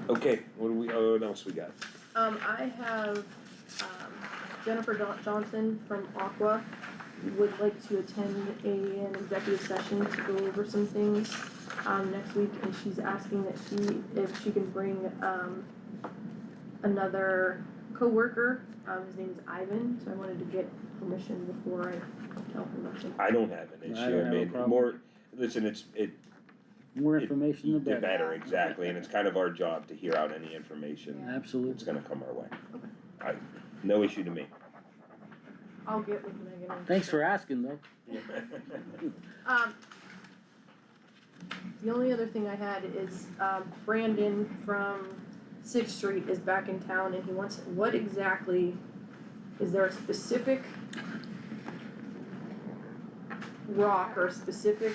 Okay, what else we got? I have, Jennifer Johnson from Aqua would like to attend an executive session to go over some things, next week, and she's asking that if she can bring, another coworker, his name is Ivan, so I wanted to get permission before I tell her about something. I don't have an issue, I mean, listen, More information, the the better. better, exactly, and it's kind of our job to hear out any information Absolutely. that's gonna come our way. No issue to me. I'll get with Megan. Thanks for asking, though. The only other thing I had is, Brandon from 6th Street is back in town and he wants, what exactly, is there a specific rock or a specific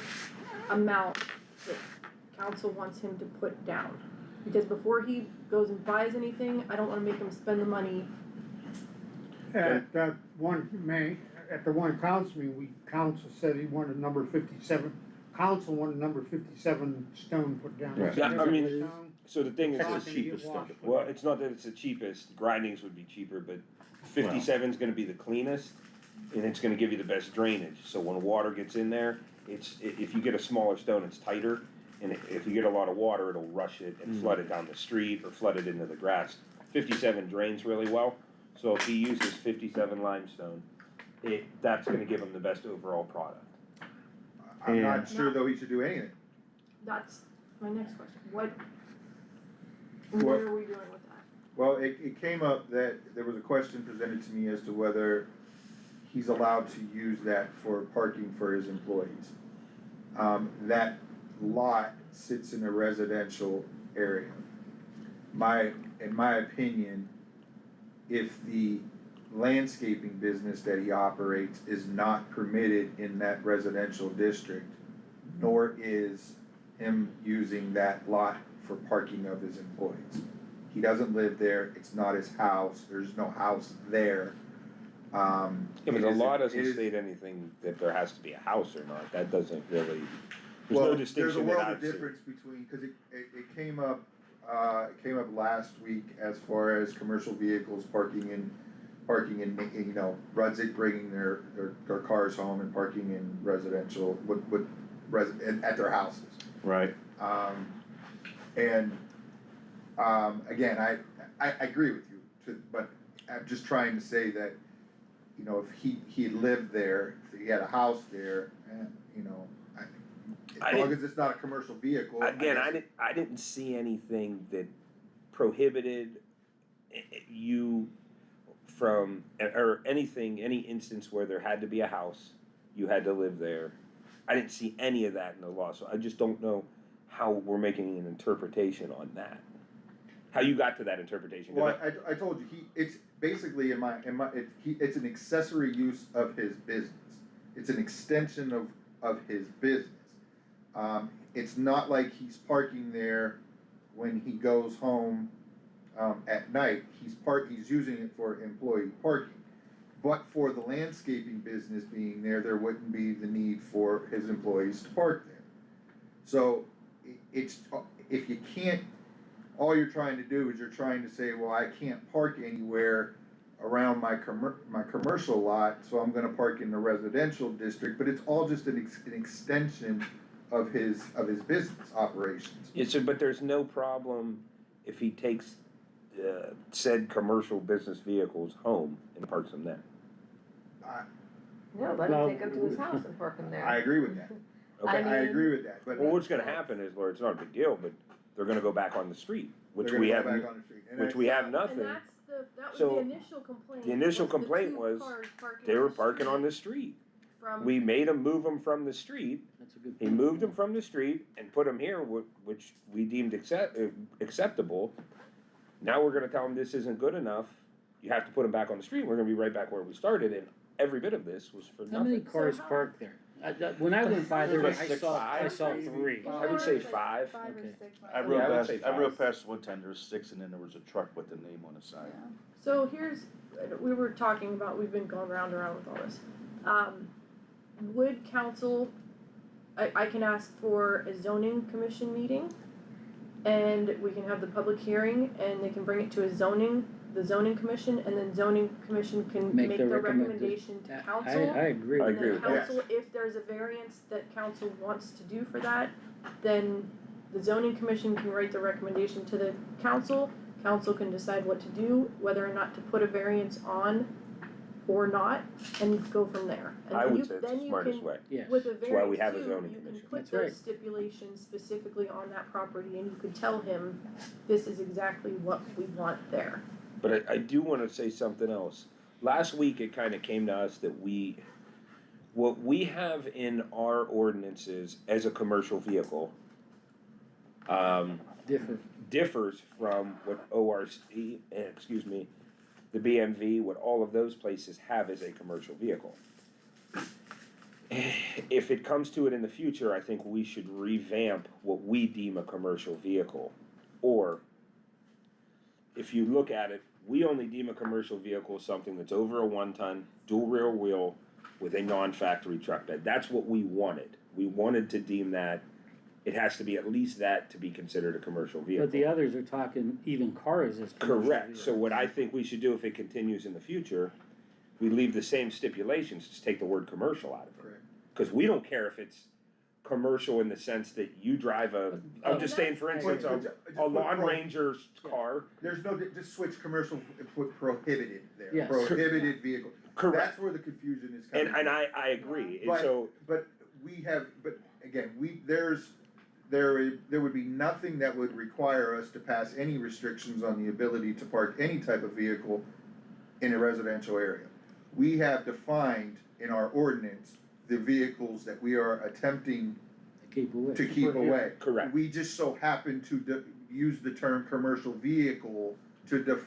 amount that council wants him to put down? Because before he goes and buys anything, I don't wanna make him spend the money. At the one council meeting, council said he wanted number 57, council wanted number 57 stone put down. Right. Yeah, I mean, Stone. So the thing is, It's it's not the gonna get cheapest washed. stuff. Well, it's not that it's the cheapest, grindings would be cheaper, but 57's gonna be the cleanest, and it's gonna give you the best drainage, so when water gets in there, if you get a smaller stone, it's tighter, and if you get a lot of water, it'll rush it and flood it down the street, or flood it into the grass. 57 drains really well, so if he uses 57 limestone, that's gonna give him the best overall product. I'm not sure though he should do anything. That's my next question. What What- are we doing with that? Well, it came up that there was a question presented to me as to whether he's allowed to use that for parking for his employees. That lot sits in a residential area. In my opinion, if the landscaping business that he operates is not permitted in that residential district, nor is him using that lot for parking of his employees. He doesn't live there, it's not his house, there's no house there. Yeah, but the law doesn't it is- state anything that there has to be a house or not, that doesn't really, there's Well, no distinction that There's a world I've of seen. difference between, cause it came up last week as far as commercial vehicles parking in, you know, Rudzik bringing their cars home and parking in residential, at their houses. Right. Again, I agree with you, but I'm just trying to say that, you know, if he lived there, if he had a house there, you know, I As long didn't- as it's not a commercial vehicle. Again, guess- I didn't see anything that prohibited you from, or anything, any instance where there had to be a house, you had to live there. I didn't see any of that in the law, so I just don't know how we're making an interpretation on that. How you got to that interpretation. 'Cause Well, I told you, it's basically it's an accessory use of his business. It's an extension of his business. It's not like he's parking there when he goes home, at night. He's using it for employee parking. But for the landscaping business being there wouldn't be the need for his employees to park there. So, it's, if you can't, all you're trying to do is you're trying to say, well, I can't park anywhere around my commercial lot, so I'm gonna park in the residential district, but it's all just an extension of his business operations. Yeah, so, but there's no problem if he takes, said commercial business vehicles home and parks them there. No, let Well, him take him to his house and park him there. I agree with that. Okay. I agree with that, but Well, what's gonna happen is, Lord, it's not a big deal, but they're gonna go back on the street, which they're we gonna go have, back on the street. And which we have And nothing. that was So, the initial complaint. the initial was the complaint two was cars parking They on were the parking on street the street. from- We made them move them from the street. That's a good He point. moved them from the street and put them here, which we deemed acceptable. Now we're gonna tell them this isn't good enough. You have to put them back on the street. We're gonna be right back where we started, and every bit of this was for How many nothing. cars So how- parked there? When I went by there, I Six, saw five, 3. I would say Like five. Five or Okay. six. I Yeah, rode I would past, say I rode five. past one time, there was 6 and then there was a truck with the name on the side. So here's, we were talking about, we've been going round and round with all this. Would council, I can ask for a zoning commission meeting, and we can have the public hearing, and they can bring it to the zoning commission, and then zoning commission can Make make the the recommendation. recommendation to I council. agree. I And agree then with that. council, if there's a variance that council wants to do for that, then the zoning commission can write the recommendation to the council. Council can decide what to do, whether or not to put a variance on or not, and go from there. And I then would you- say it's then the you smartest can- way. Yes. With a That's why we variance have a too, zoning you can commission. put That's right. those stipulations specifically on that property, and you could tell him, this is exactly what we want there. But I do wanna say something else. Last week, it kinda came to us that what we have in our ordinances as a commercial vehicle, Different. differs from what ORC, the BMV, what all of those places have as a commercial vehicle. If it comes to it in the future, I think we should revamp what we deem a commercial vehicle. Or, if you look at it, we only deem a commercial vehicle something that's over a 1-ton, dual rear wheel with a non-factory truck bed. That's what we wanted. We wanted to deem that, it has to be at least that to be considered a commercial vehicle. But the others are talking even cars as commercial Correct, so vehicles. what I think we should do if it continues in the future, we leave the same stipulations, just take the word commercial out of it. Correct. Cause we don't care if it's commercial in the sense that you drive I'm just saying, for instance, a Lawn Ranger car. There's no, just switch commercial, put prohibited there, Yes. prohibited vehicle. Correct, That's where the confusion is coming and from. I agree, and But- so, But again, there would be nothing that would require us to pass any restrictions on the ability to park any type of vehicle in a residential area. We have defined in our ordinance the vehicles that we are attempting Keep away. to keep away. correct. We just so happen to use the term commercial vehicle to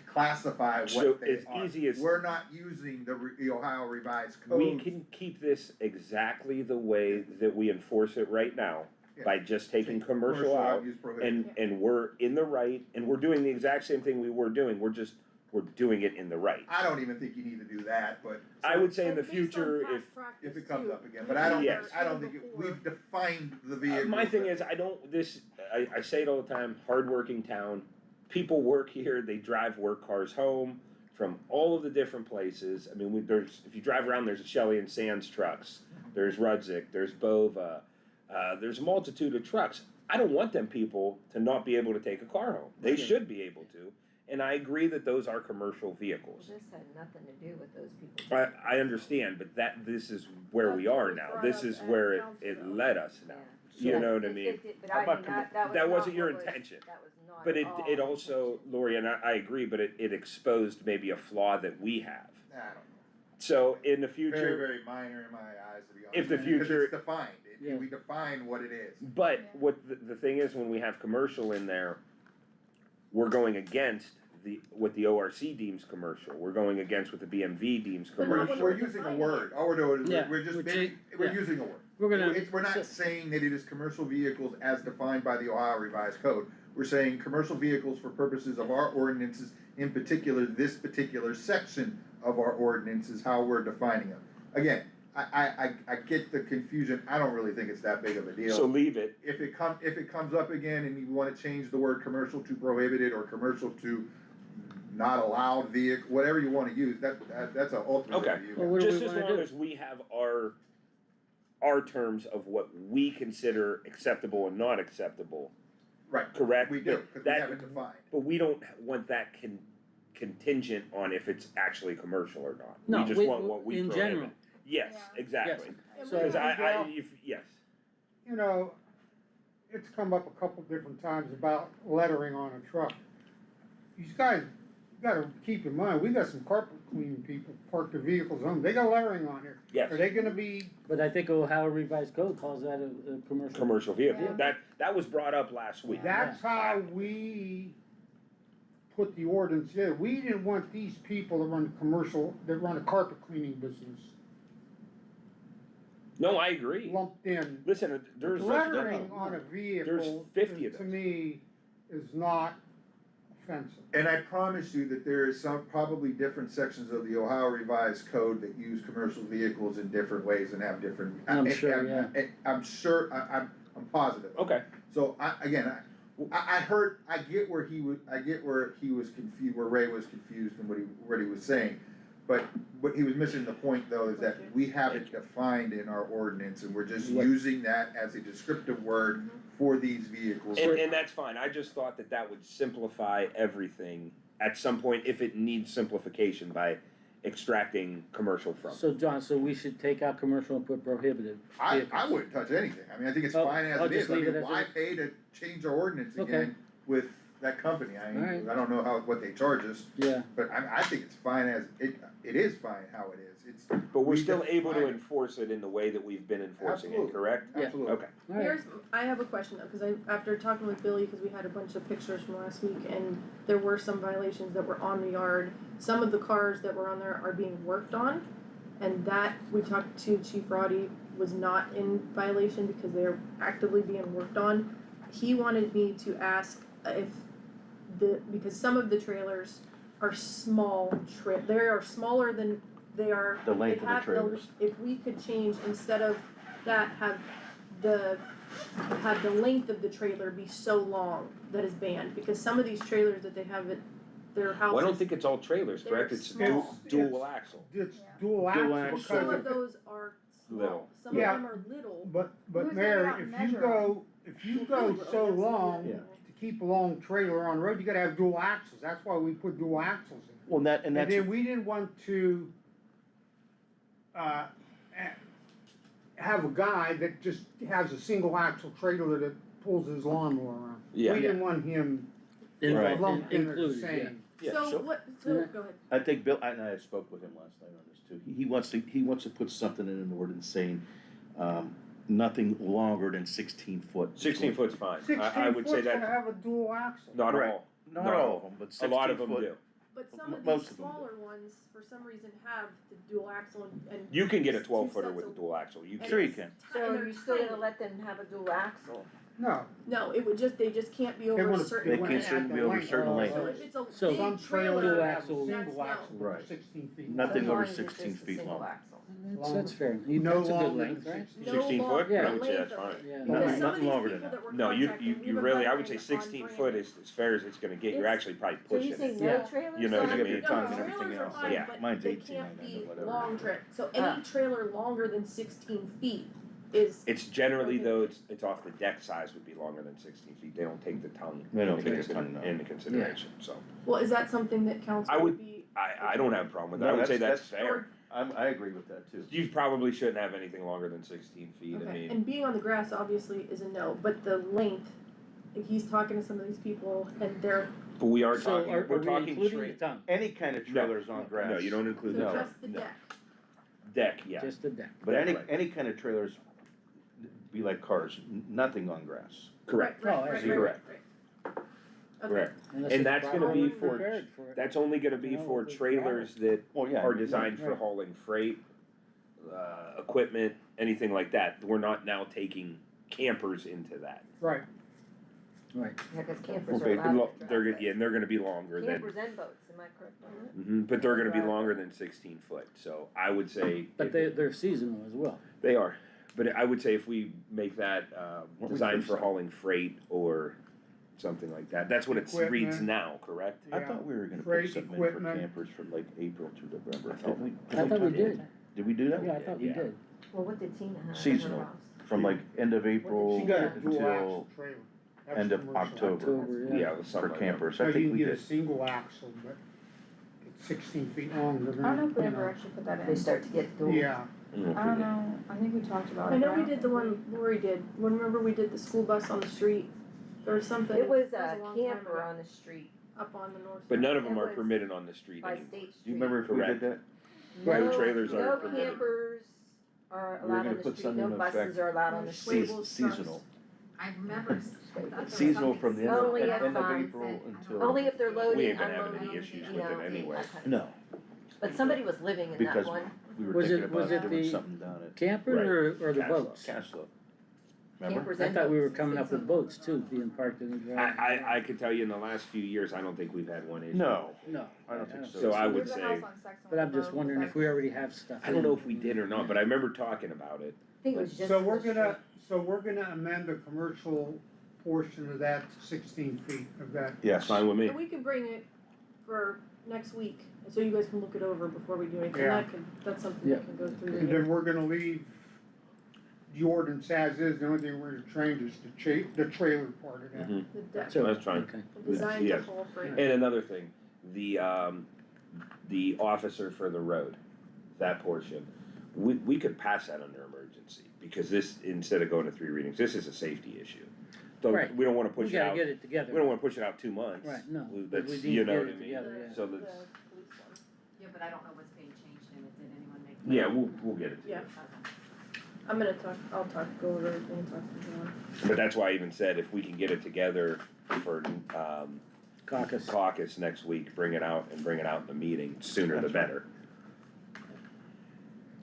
classify So what they as are. easy as- We're not using the Ohio Revised Code. We can keep this exactly the way that we enforce it right now, by just taking commercial out, use prohibited. and we're in the right, and we're doing the exact same thing we were doing, we're doing it in the right. I don't even think you need to do that, but I would say in And the based on future, past if, practice if it comes too, up again, but I don't, Yes. I don't think, we've defined the vehicle. my thing is, I say it all the time, hardworking town, people work here, they drive work cars home from all of the different places. I mean, if you drive around, there's Shelley and Sands trucks, there's Rudzik, there's Bova, there's a multitude of trucks. I don't want them people to not be able to take a car home. They Sure. should be able to. and I agree that those are commercial vehicles. This had nothing to do with those people. I understand, but this is where we are now, this is where it led us now. You know what I mean? But How I about mean, that was That not wasn't your what was- intention. That was not But at all it my also, intention. Lori, and I agree, but it exposed maybe a flaw that we have. I don't know. So in the Very, future, very minor in my eyes, to be honest. If the Because future- it's defined, Yeah. we define what it is. but what the thing is, when we have commercial in there, we're going against what the ORC deems commercial, we're going against what the BMV deems But not commercial. when We're using a defining word, all we're doing Yeah, is, we're just, we're we're yeah. using a word. We're gonna. We're not saying that it is commercial vehicles as defined by the Ohio Revised Code. We're saying commercial vehicles for purposes of our ordinances, in particular, this particular section of our ordinance is how we're defining them. Again, I get the confusion, I don't really think it's that big of a deal. So leave it, If it comes up again and you wanna change the word commercial to prohibited or commercial to not allowed vehicle, whatever you wanna use, that's a ultimate Okay. review. Well, what do we just as wanna long do? as we have our terms of what we consider acceptable and not acceptable, Right, correct? we do, cause we That- have it defined. But we don't want that contingent on if it's actually commercial or not. No, We just want what we in prohibit. general. Yes, Yeah. exactly. And So- we Cause have- yes, You know, it's come up a couple different times about lettering on a truck. You guys gotta keep in mind, we got some carpet cleaning people park their vehicles on, they got lettering on here. yes, Are they gonna be, But I think Ohio Revised Code calls that a commercial. commercial vehicle. Yeah. That was brought up last week. that's how we put the ordinance in. We didn't want these people that run a carpet cleaning business No, I agree. lumped in. Listen, there's, Lettering on a vehicle, 50 of to those. me, is not offensive. And I promise you that there is some, probably different sections of the Ohio Revised Code that use commercial vehicles in different ways and have different. I'm sure, yeah. I'm sure, I'm positive. okay, So I heard, I get where he was confused, where Ray was confused and what he was saying. But what he was missing the point though is that we have it defined in our ordinance and we're just Right. using that as a descriptive word for these vehicles. and that's fine, I just thought that would simplify everything at some point, if it needs simplification by extracting commercial from. So John, so we should take out commercial and put prohibited I vehicles. wouldn't touch anything, I mean, I think it's Oh, fine as I'll it is, just I leave mean, it as why is. pay to change our ordinance Okay. again with that company? I mean, Alright. I don't know what they charge us, Yeah, but I think it's fine as, it is fine how it is, it's. But we're we still able to define it. enforce it in the way that we've been enforcing it, Absolutely. correct? Yeah. Absolutely. Okay, alright, Here's, I have a question though, cause after talking with Billy, cause we had a bunch of pictures from last week and there were some violations that were on the yard. Some of the cars that were on there are being worked on, and that, we talked to Chief Roddy, was not in violation because they are actively being worked on. He wanted me to ask if because some of the trailers are small they are smaller than they are. The length they of the have trailers. If we could change, instead of that, have the length of the trailer be so long that is banned, because some of these trailers that they have at their houses. well, I don't think it's all trailers, correct? They're It's small. dual axle. It's Yeah. dual axle axle. because Some of of, those are Little. small, some Yeah. of them are little. but Who's gonna Mary, go out and if you measure go, so Really, long, Yeah. to keep a long trailer on the road, you gotta have dual axles, that's why we put dual axles in. well, and And that's, then we didn't want to, have a guy that just has a single axle trailer that pulls his lawnmower around. Yeah. We didn't want him Right. lumped in the included, yeah. same. yeah, So so, what, Yeah. go ahead. I think Bill, and I spoke with him last night on this too, he wants to put something in an ordinance saying, nothing longer than 16 foot. 16 foot's fine, I 16 would say foot's gonna that, have a dual axle. not Right. all, Not Not all all. of them, but a 16 lot of them foot. do. But some of Most these of them do. smaller ones, for some reason, have the dual axle and. You can get a two 12-footer sets with a of- dual axle, you and can. Sure you it's can. ti- So and they're you're still gonna tiny. let them have a dual axle? No, No, it would just, they just can't be They over a wanna- certain They wanna length. can't add be the over a length. certain Oh, length. So if it's a So big some trailer, trailers Dual have a axle. that's single no. axle Right. for 16 feet. Nothing As over long as it's 16 just a feet single long. axle. That's fair, No that's a good longer length, than right? 16. No 16 long- foot? the I would say length that's of fine. it. Yeah. Because Nothing- some of nothing these longer people than that we're No, you contacting, we've been really, I would lettering say on 16 brand foot new. is as fair as it's gonna get, you're It's- actually probably So you pushing say it. no Yeah. trailers? You know So what I you mean? get your time and trailers everything are else. fine, Yeah. but Mine's they 18, can't I be know, whatever. long trip, so any trailer longer than 16 feet is, It's generally though, it's off the deck size would be longer than 16 feet, they don't take the tongue They don't into take the tongue, no. into consideration, so. well, is that something that council I would would- be? I don't have a problem with that, I No, would say that's- that's fair. I agree with that too. You probably shouldn't have anything longer than 16 feet, I Okay, mean, and being on the grass obviously is a no, but the length, like he's talking to some of these people and they're, but we are So talking, are we're we talking including the straight, tongue, Any kind of trailers on grass. no, you don't include so the just the no. deck. Deck, yeah, just the deck? But Deck, any, right. any kind of trailers, be like cars, nothing on grass. correct, Right, Oh, right, I right, see. right, Correct. right. Okay. correct. Unless And it's that's gonna properly be for- prepared for it. That's only gonna be You know, for with trailers that Well, yeah. are designed for right. hauling freight, equipment, anything like that. We're not now taking campers into that. Right, Right, Yeah, cause campers are Okay, allowed to They're, drive. yeah, and they're gonna be longer than, Campers and boats, am I correct on that? but they're gonna be Right. longer than 16 foot, so I would say. but they're seasonal as well. They are, but I would say if we make that, What we designed put for some- hauling freight or something like that, that's what it reads Equipment. now, correct? I Yeah. thought we were gonna put Freight, something in for equipment. campers from like April to November. I thought we- I thought we did, Did we do that? yeah, I thought we Yeah. did. Well, what did Tina have in her Seasonal. house? From like end of April she got a dual until axle trailer. That's end of commercial. October October, yeah. Yeah, it was for something like that. campers. So I you think can we get a did. single axle, but it's 16 feet long, they're I don't know if we gonna, ever actually put that They in. start to get dual. yeah, I don't know, I think we talked about it. I know but we don't did the think one Lori did, remember we did the school bus on the street, or something. It was a a long time camper ago, on the street Up on the north. But side. none of them It are was permitted on the street by anymore. State Do Street. you remember if we Correct. did that? Right, No, trailers are no permitted. campers are We were allowed gonna on the put street, something no in buses effect. are allowed on the street. Labels, Seasonal. I remember, thought there was Seasonal from the end of, Only at if, end of um, April until. Only if they're loading, We ain't been having unloading, any issues you with know, it anyway. that kind of- No, But somebody was living in that because one. we were Was thinking it- about was it doing the something down at Camper or the Castle. boats? Castle. Remember? Campers I and thought we were boats. coming up with boats too, being parked in the drive. I could tell you in the last few years, I don't think we've had one issue. No, No. I don't think so. So I would There's a say, house on Sexton But I'm with just boat, wondering if that's- we already have stuff. I don't know if we did or not, but I remember talking about it. I think it was just. so on we're the gonna, amend the commercial portion of that to 16 feet of that. Yes. Fine with me. And we can bring it for next week, so you guys can look it over before we do anything, Yeah. that's something Yeah. we can go through. And then we're gonna leave the ordinance as is, the only thing we're gonna change is the trailer part of that. Mhm. The deck, So, That's fine. okay. the design to Yes. haul freight. And another thing, the officer for the road, that portion, we could pass that under emergency, because this, instead of going to 3 readings, this is a safety issue. Right. We don't wanna We push it gotta out, get it together. we don't wanna push it out 2 months. Right, no, We- but That's, we need you to know get what I it mean? together, yeah. So The that's, police one. Yeah, but I don't know what's being changed in it, did anyone make? yeah, we'll get it to you. Yeah. Okay. I'm gonna go over everything and talk to John. But that's why I even said if we can get it together for, Caucus. caucus next week, bring it out in the meeting, sooner the That's right. better.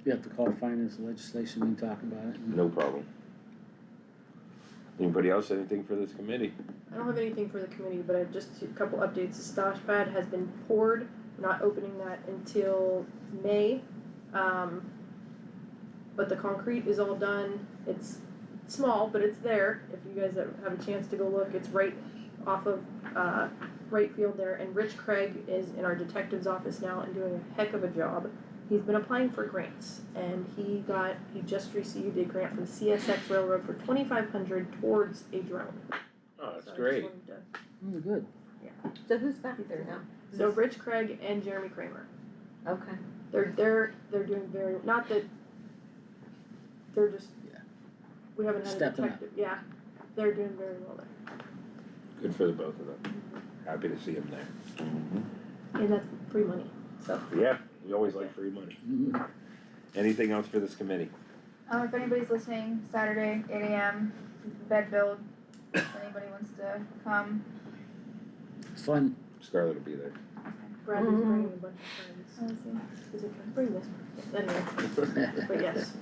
You have to call finance and legislation and talk about it. No problem. Anybody else, anything for this committee? I don't have anything for the committee, but I have just a couple updates. The splash pad has been poured, we're not opening that until May. But the concrete is all done, it's small, but it's there, if you guys have a chance to go look, it's right off of, right field there, and Rich Craig is in our detective's office now and doing a heck of a job. He's been applying for grants, and he just received a grant from CSX Railroad for $2,500 towards a drone. Oh, So I that's just great. wanted to- Mm, good. So who's back there now? So Rich Craig and Jeremy Kramer, Okay. they're doing very, not that, they're just, Yeah. we haven't had a Stepping up. detective, yeah, they're doing very well there. Good for the both of them. Happy to see him there. Mhm. And that's free money, so. Yeah, we always like free money. Mhm. Anything else for this committee? If anybody's listening, Saturday, 8 AM, bed build, if anybody wants to come. Fun. Scarlett will be there. Bradley's Mhm. bringing a bunch of friends. Is it, can I bring this? Anyway, but yes.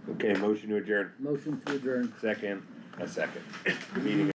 Okay, motion to adjourn. Motion to adjourn. Second, a second. Meeting